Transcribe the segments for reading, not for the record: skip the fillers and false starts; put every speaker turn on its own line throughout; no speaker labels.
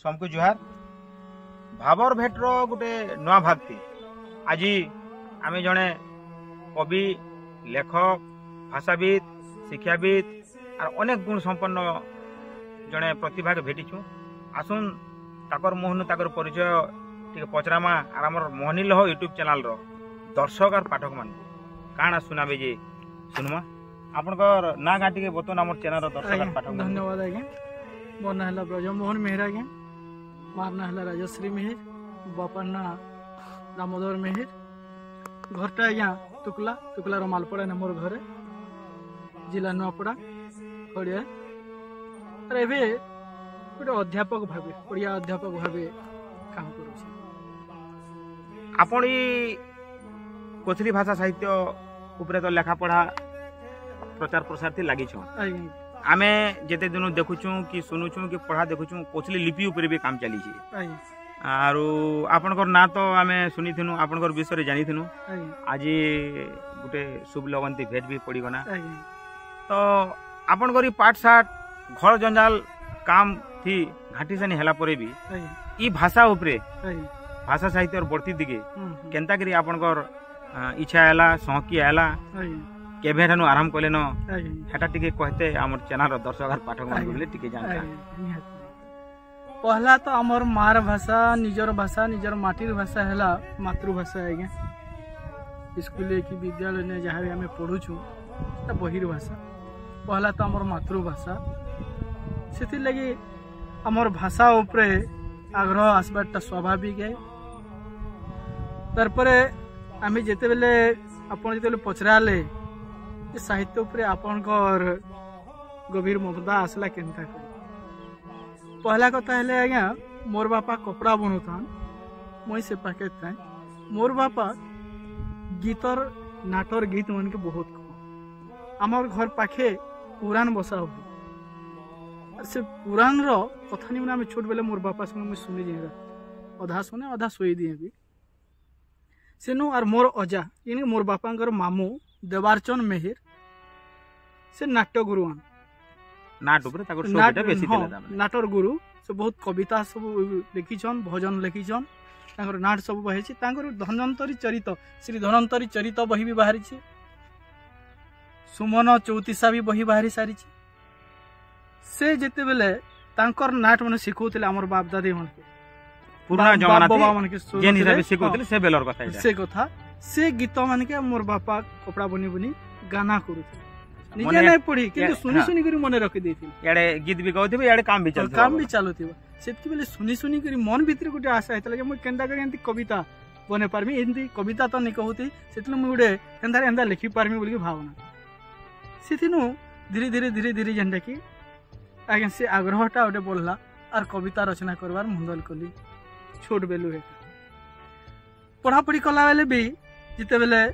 सबको जुहार भावर भेटर गोटे नुआ भागती आज आम जड़े कवि लेखक भाषाविद शिक्षाविद और अनेक गुण संपन्न जड़े प्रतिभा के भेटिछू आसुन ताकर मोहन ताकर परिचय टे पचरामा और आम मोहनी लह यूट्यूब चैनल रो दर्शक और पाठक मान काना सुनाबे जे सुनमा आपनकर ना गाटी के बतन आम चैनल रो दर्शक और पाठक
धन्यवाद आज्ञा मोर ना है ब्रजमोहन मेहर आज्ञा मार ना है राजश्री मेहर बापार ना दामोदर मेहर घरटा आज्ञा टुकला टुकलार मालपड़ा ने मोर घरे जिला नुआपड़ा खड़िया और एबे गोटे अध्यापक भावे ओडिया अध्यापक भावे काम करूँ
आपण कोथली भाषा साहित्य उपरे तो लेखा पढ़ा प्रचार प्रसार थी लगी आमे जेते दिन देखुचु कि सुनुचु कि पढ़ा देखुचु कोथली लिपि उपरे भी काम चली आरु आपनकर ना तो आमे सुनी थिनु आपनकर विषय जानी थिनु आज गुटे शुभ लगनती भेट भी पड़ी गना तो आपनकर पाठ साठ घर जंजाल काम थी घाटी से हेला परे भी ई भाषा उपरे भाषा साहित्य और बढ़ती दिगे केनता करी आपनकर इच्छा आला सहकी आला केभे ठानु आराम कले न हेटा टिके कहते हमर चैनल दर्शक और पाठक मान बोले टिके जानता
पहला तो हमर मार भाषा निजर माटीर भाषा हैला मातृभाषा आज्ञा स्कूल की विद्यालय ने जहाँ भी आम पढ़ुचु बहिर भाषा पहला तो हमर मातृभाषा से लगी हमर भाषा उपरे आग्रह आसबाटा स्वाभाविक है तारपरे आम जिते बेले आपन जिते पचराले साहित्य उपरे आपनकर गभीर ममता आसला केनता कर पहला कथा है आज्ञा मोर बापा कपड़ा बनूथान मुई से पाके था मोर बापा गीतर नाटर गीत मन के बहुत कम आमर घर पाखे पुराण बसा हो से पुराण रो कथा नहीं आम छोट बेले मोर बापा संग सुनी जाए अधा सुने अधा सोई दिए भी सेनु और मोर अजा इन मोर बापा मामू देवारचंद मेहर से नाट्य गुरुआन नाटर गुरु से बहुत कविता सब लिखिछन भजन लिखिछन नाट सब बही धन्वंतरी चरित श्री धन्वंतरी चरित बही भी बाहरी सुमन चौतीसा भी बही बाहरी सारी से जेते बेले तांकर नाट मन शिखौथिले हमर बाप दादी मन के
पुराना जमाना बाबा मन के जेन हिसाब से शिखौथिले से बेलर कथा
से कथा से गीत मन के मोर बापा कपड़ा बनी बनी गाना करूथे निजे नहीं पढ़ी किंतु सुनी सुनी करी मने रखि देथिले याडे
गीत भी गाउथिबे याडे काम भी
चालुथिबो सेति बेले सुनी सुनी करी मन भीतर गुटे आशा हेतले जे म केंदा करी एंती कविता बने पारमी एंती कविता तो नहीं कहूती सेतले म गुटे एंदा एंदा लिखि पारमी बोली भावना सेतिनु धीरे धीरे धीरे धीरे जेंदा कि आगे से आग्रहटा गोटे बढ़ला और कविता रचना करवार मुंदल कली छोट बेलू है पढ़ापढ़ी कला बेले भी जिते बेले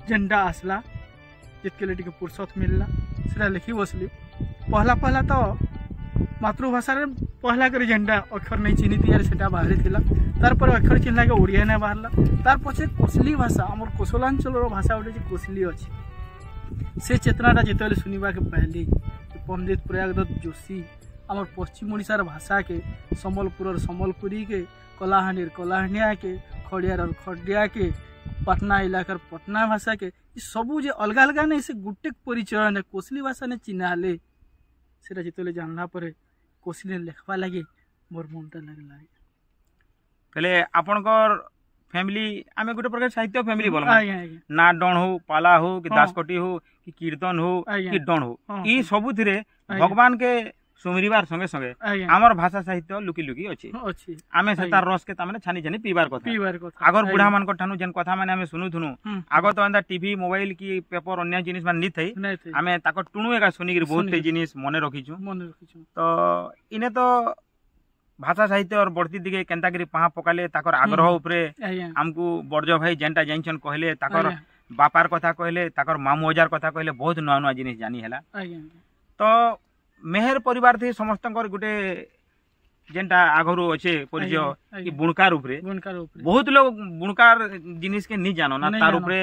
जेंडा आसला जितके लिए फुर्सत मिलला से लिखी बसली पहला तो मातृभाषा पहला कर जेंडा अक्षर नहीं चिन्ही थी सेटा बाहरी थिला तार पर अक्षर चिन्हला के ओडिया नहीं बाहरला तार पछे कोसली भाषा हमर कोसलांचल भाषा गोटे कोसली अच्छी से चेतनाटा जिते सुनिबा के पहली पंडित प्रयागदत्त जोशी आमर पश्चिम ओडिशार भाषा के संबलपुर संबलपुरी के कलाहांडीर कलाहांडिया के खड़ियार खड़िया के पटना इलाकार पटना भाषा के सबू जे अलग अलग नहीं से गुटे परिचय ने कोसली भाषा ने चिन्हाले से जिते जानला पर कोसली लेखवा लगे मोर मनटा लगला
पहले आपनकर फैमिली आमे गुटे प्रकार साहित्य फैमिली बोलमा ना डण हो पाला हो कि दासकटी हो कि कीर्तन हो कि डण हो ई सबु थिरे भगवान के सुमरिवार संगे संगे आमर भाषा साहित्य लुकी लुकी अछि आमे सेतार रस के तामे छानी छानी पीबार कथा आगर बुढ़ा मान को ठानु जेन कथा माने आमे सुनुथुनु आगर तो अंदा टीवी मोबाइल की पेपर अन्य जिनिस मान नि थई आमे ताको टुनु एका सुनी गिर बहुत जिनिस मने रखिछु तो इने तो भाषा साहित्य और बढ़ती दिगे केंता करी पहा पकाले ताकर आग्रह उपरे हमकु बड़जो भाई जेनटा जाइछन कहले ताकर बापार कथा कहले ताकर मामू हजार कथा कहले बहुत नुआ नुआ जिनिस जानी हैला तो मेहर परिवार थी समस्त गोटे जेनटा आगरू अच्छे परिचय कि बुणकार उपरे बहुत लोग बुणकार जिनिस के नहीं जानो ना तार उपरे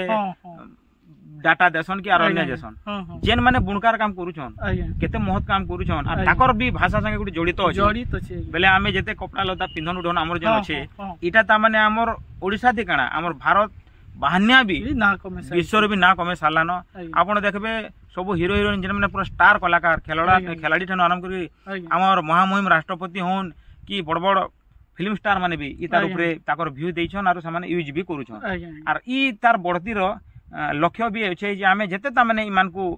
डाटा देसन कि अन्य देसन जेन माने बुणकार काम करूछन केते महत काम करूछन आ ताकर भी भाषा संगे गुटे जड़ित अछि बेले आमे जेते कपड़ा लता पिंधन उडन हमर जेन अछि इटा ता माने हमर ओडिसा थी काना हमर भारत बाहन्या भी विश्व भी ना कमे सालान आपण देखबे सब हीरो हिरोइन जेन माने पूरा स्टार कलाकार खिलाड़ी ठन आरंभ करी हमर महामहिम राष्ट्रपति होन कि बड़ बड़ फिल्म स्टार माने भी इ तार ऊपर ताकर व्यू देछन आरो सामाने यूज भी करूछन आर इ तार बढ़ती रो लक्ष्य भी अछि जे आमे जेते ता माने इमान को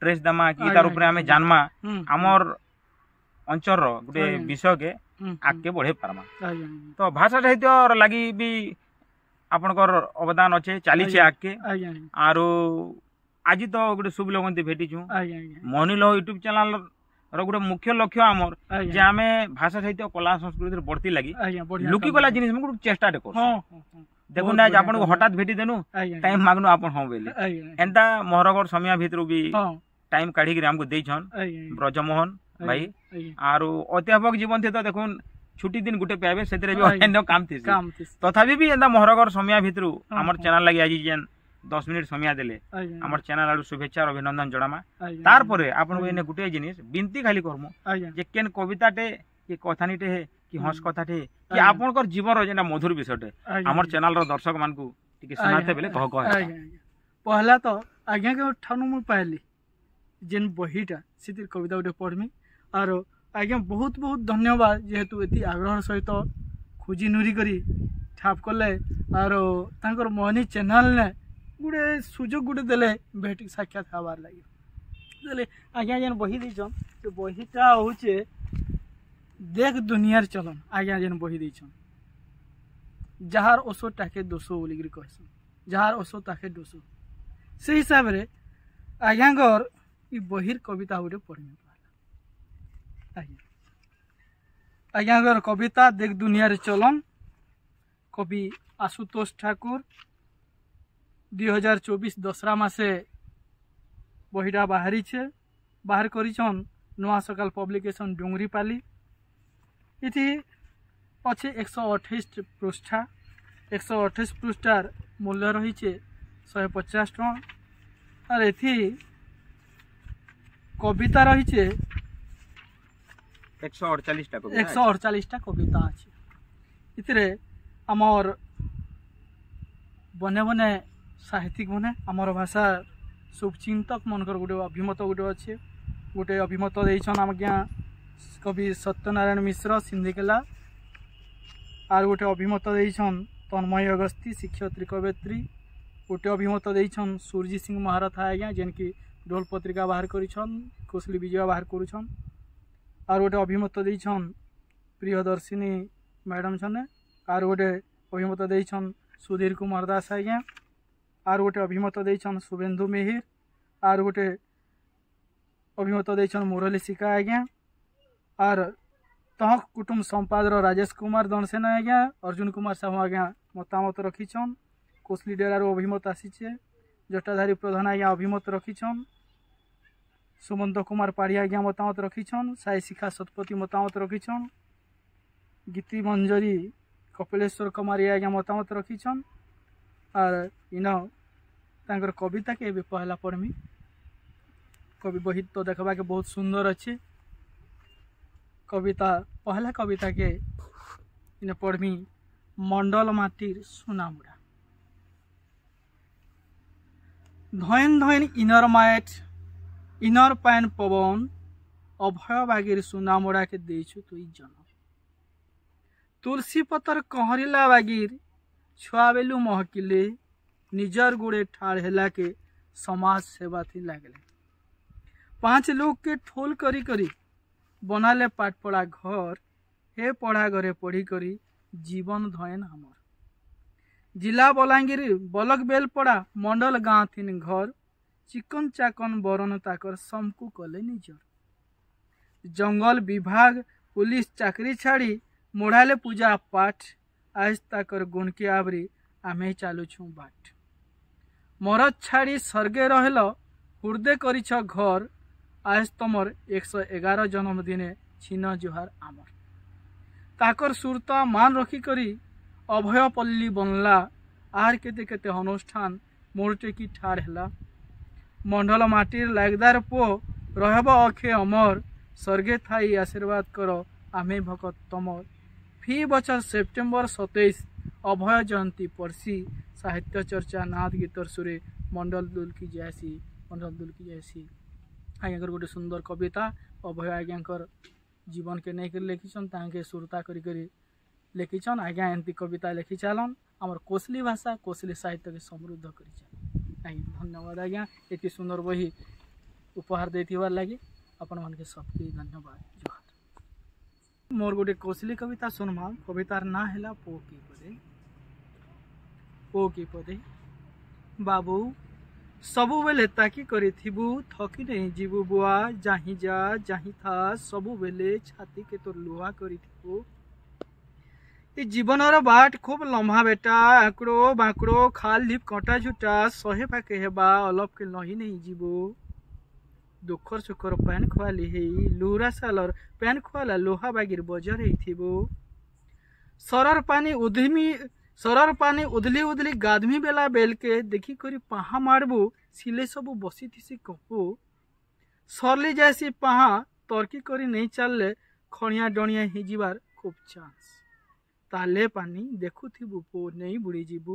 ट्रेस दमा कि तार ऊपर आमे जानमा हमर अंचल रो गुटे विषय के आगे बढ़े पारमा तो भाषा साहित्य लागि भी आपनकर अवदान अच्छे चली आगे आरो आज तो गोटे शुभ लगन भेटी छु मोहनी लो यूट्यूब चैनल गोटे मुख्य लक्ष्य आमर जे आमे भाषा साहित्य कला संस्कृति बढ़ती लगी लुकी गला जिनिस में गोटे चेष्टा कर देखु ना आपन को हठात भेटी देनु टाइम मागनु आपन हम बेले एंता मोहरगर समय भितर भी टाइम काढी के हमको देछन ब्रजमोहन भाई आरो अध्यापक जीवन थे तो देखुन छुट्टी दिन गुटे पाइबे सेतरे भी अन्य काम थी तथापि भी एंता मोहरगर समय भितर हमर चैनल लगी आज जेन 10 मिनिट समय देले हमर चैनल आडू शुभेच्छा और अभिनंदन जणामा तार परे आपन को एने गुटे जिनिस बिनती खाली करमु जे केन कविताटे कि कथानीटे है कि हंस कथाटे कि आपन कर जीवन रो जेना मधुर विषयटे हमर चैनल रो दर्शक मान को टिके सुनाते बेले कह
पहला तो आज्ञा के ठानु मु पाइली जेन बहिटा सितिर कविता उठे पढ़मी और आज्ञा बहुत बहुत धन्यवाद जेहेतु एति आग्रह सहित खोजी नुरी करी ठाप कले और तांकर मोहनी चैनल ने गुटे सुजोग गुटे देले भेटी साक्षात हबार लगे देले आज्ञा जेन बही दैछन से बहीटा होचे देख दुनियार चलन आज्ञा जेन बही दैछन जहार ओसो टाके दोसो बोलिकरी कहसन जहार ओसो ताके दोसो से हिसाब रे आज्ञागर ई बहिर कविता गुटे पढ़ी आज्ञागर कविता देख दुनियार चलन कवि आशुतोष ठाकुर 2024 दसरा मासे बहिटा बाहरी छे बाहर करिछन नुआ सकाल पब्लिकेशन डुंगरीपाली इति अच्छे 128 पृष्ठा 128 पृष्ठार मूल्य रही छे 150 टका और एथि कविता रही छे 148 टा कविता अच्छे इतरे आमर बने बने साहित्यिक बने आमर भाषा शुभचिंतक मनकर गोटे अभिमत गोटे अच्छे गोटे अभिमत देछन आज्ञा कवि सत्यनारायण मिश्र सिंधिकेला आर गोटे अभिमत देछन तन्मय अगस्ती शिक्षयत्री कवयत्री गोटे अभिमत देछन सूर्य सिंह महारथा आज्ञा जेन की ढोल पत्रिका बाहर करिछन कोसली विजय बाहर करुछन आर गोटे अभिमत देछन प्रियदर्शिनी मैडम छने आर गोटे अभिमत देछन सुधीर कुमार दास आज्ञा आर गोटे अभिमत देछन शुभेन्दु मिहिर आर गोटे अभिमत देछन मुरली सिका आज्ञा आर तह कुटुंब संपादक राजेश कुमार दणसेना आज्ञा अर्जुन कुमार साहू आज्ञा मतामत रखिछन कोसली डेरार अभिमत आसीचे जटाधारी प्रधान आज्ञा अभिमत रखिछन सुमंत कुमार पाढ़ी आज्ञा मतामत रखिछन साई शिखा सतपति मतामत रखिछन गीति मंजरी कपिलेश्वर कुमारी आज्ञा मतामत रखिछन और इन तांकर कविता के पहला पढ़मी कवि बही तो देखबा के बहुत सुंदर अच्छे कविता पहला कविता के इन पढ़मी मंडल माटीर सुनामुड़ा धयन धयन इनर माइट इनर पैन पवन अभय बागीर सुनामुड़ा के देछु तुई जन्म तुलसी पतर कहरिला बागीर छुआबेलु महकिले निजर गुड़े ठाड़ हेला के समाज सेवा थी लागले 5 लोग के ठोल करी करी बनाले पाठ पढ़ा घर हे पढ़ा घरे पढ़ी करी जीवन धयन हमर जिला बलांगीर बलक बेल पड़ा मंडल गाँ तीन घर चिकन चाकन बरन ताकर समकु कले निजर जंगल विभाग पुलिस चाकरी छाड़ी मोड़ाले पूजा पाठ आज ताकर गुण के आवरी आमे चालू छु बाट मरद छाड़ी स्वर्गे रहल हृदय करिछ घर आज तमर 111 जन्मदिने छीन जुहार आमर ताकर सुरता मान रखी करी अभय पल्ली बनला आर केते केते अनुष्ठान मोरटे की ठाड़ हेला मंडल माटिर लागदार पो रहब अखे अमर स्वर्गे थाई आशीर्वाद कर आमे भगत तमर। फी बचर सेप्टेम्बर 27 अभय जयंती पड़सी साहित्य चर्चा नाद गीतर सुरे मंडल दुल की जैसी आज्ञाकर गोटे सुंदर कविता अभय आज्ञाकर जीवन के नहीं कर लिखिछन ताके सुरता करी लिखिछन। आज्ञा एमती कविता लिखि चलन आमर कोसली भाषा कोसली साहित्य के समृद्ध कर। धन्यवाद आज्ञा एति सुंदर बही उपहार देथिबार लागि आपण मन के सबके धन्यवाद। जोहार। मोर गोटे कोसली कविता सुनमा कवितार ना हैला पो की पदे बाबू सबु बेले ताकी करिथिबु थकी नहीं जीवु बुआ जाही जा जाही था सबु बेले छाती के तोर लुहा करिथिबु। ए जीवनर बाट खूब लम्हा बेटा आकड़ो बाकड़ो खाल ढीप कटा झुटा सहे पाके हेबा अलप के लही नहीं जीवु। दुखर सुखर पैन खुआली हे लुरा सालर पैन खुआला लोहा बागिर बजर हेथिबु। सरर पानी उदली उदली गाधमी बेला बेल के देखी करी पाहा मारबू सिले सबू बसी थी कपू। सरली जैसी पाहा तर्की करी नहीं चलले खणिया डणिया हिजिबार खूब चांस। ताले पानी देखुथिबु पो नहीं बुड़ी जीबू।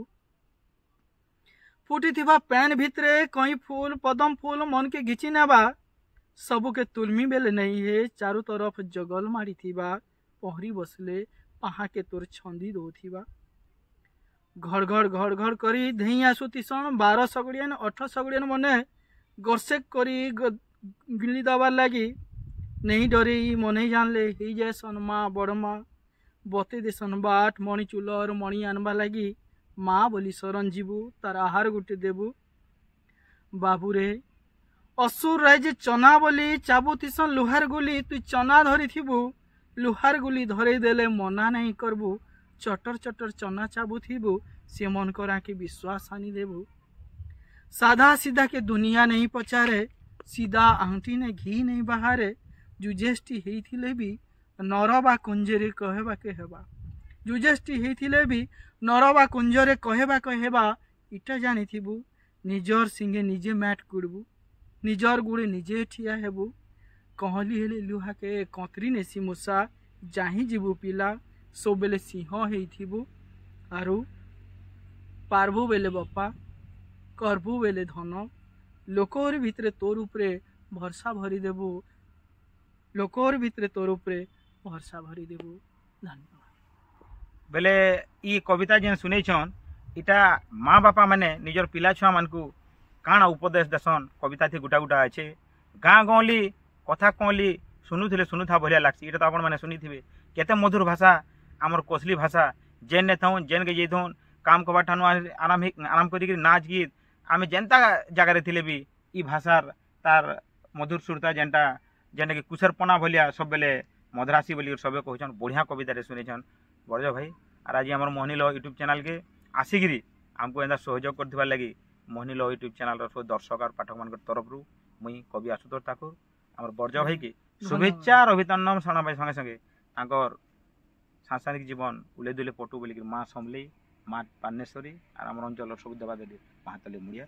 फुटी थिबा पैन भितरे कई फूल पदम फूल मन के घिची नेबा सबू के तुलमी बेले नहीं है चारू तरफ जगल मारी थिबा पहरी बसले पाहा के तोर छंदी दौथिबा। घर घर करी धई आसु तिसन 12 सगड़ियन 8 सगड़ियन मने गरसेक करी गिली दबार लगी नहीं डरे मने जानले ही जैसन माँ बड़ माँ बते देसन बाट मणि चूलर मणि आनबा लगी माँ बोली शरण जीवु तार आहार गुटे देबु। बाबू रे असुर राजे चना बोली चाबू तिसन लुहार गुली तु चना धरी थिबु लुहार गुली धरे देले मना नहीं करबू। चटर चटर चना चाबू थिबु से मन करा के विश्वास आनी देबू। साधा सीधा के दुनिया नहीं पचारे सीधा आंटी ने घी नहीं बहारे जुजेष्टि हेथिले भी नरबा कुंजरे कहबा के हेबा। जुजेष्टि हेथिले भी नरबा कुंजरे कहबा के हेबा इटा जानी थिबु निजर सिंगे निजे मैट कुड़बू निजर गुड़े निजे ठिया हेबू। कहली हेले लुहा के कतरी नेसी मूसा जाही जीवु पिला सो बेले सिंह हेथिबु आरु पारबु बेले बप्पा करबु बेले धन लोकर भितरे तोर उपरे भरसा भरी देबु लोकर भितरे तोर उपरे भरसा भरी देबु। धन्यवाद।
बेले ई कविता जेन सुनेछन इटा माँ बापा माने निजर पिला छुआ मानकू काଣା उपदेश देसन कविता थी गुटा गुटा अच्छे गाँ गहली कथा कहली शुणुथा बढ़िया लागसी। इटा तो आपण मैंने शुनिथिबे केते मधुर भाषा आमर कोसली भाषा जेन ने थाउन जेन के जेथुन काम कबा ठानु आराम करी नाच गीत आमे जेनता जगार थिले भी ई भाषार तार मधुर सुरता जेनटा जेनटा कि कुशरपना भलिया सब बेले मधुरासी बोली सबे कहछन बढ़िया कविता सुनेछन बड़ज भाई। और आज आमर मोहनील यूट्यूब चैनल के आसिकी आमको एंदा सहयोग करथिबार लागि मोहनील यूट्यूब चैनल सब दर्शक और पाठक मान तरफ रु मुई कवि आशुतोष ठाकुर आमर बड़ज भाई के शुभेच्छा और अभिनंदन शरण संगे संगे तांकर सांसारिक जीवन उले दुले पटु बोलिक माँ समलेई माँ पानेश्वरी और आम अंचल सब देवादेवी महातली मुड़िया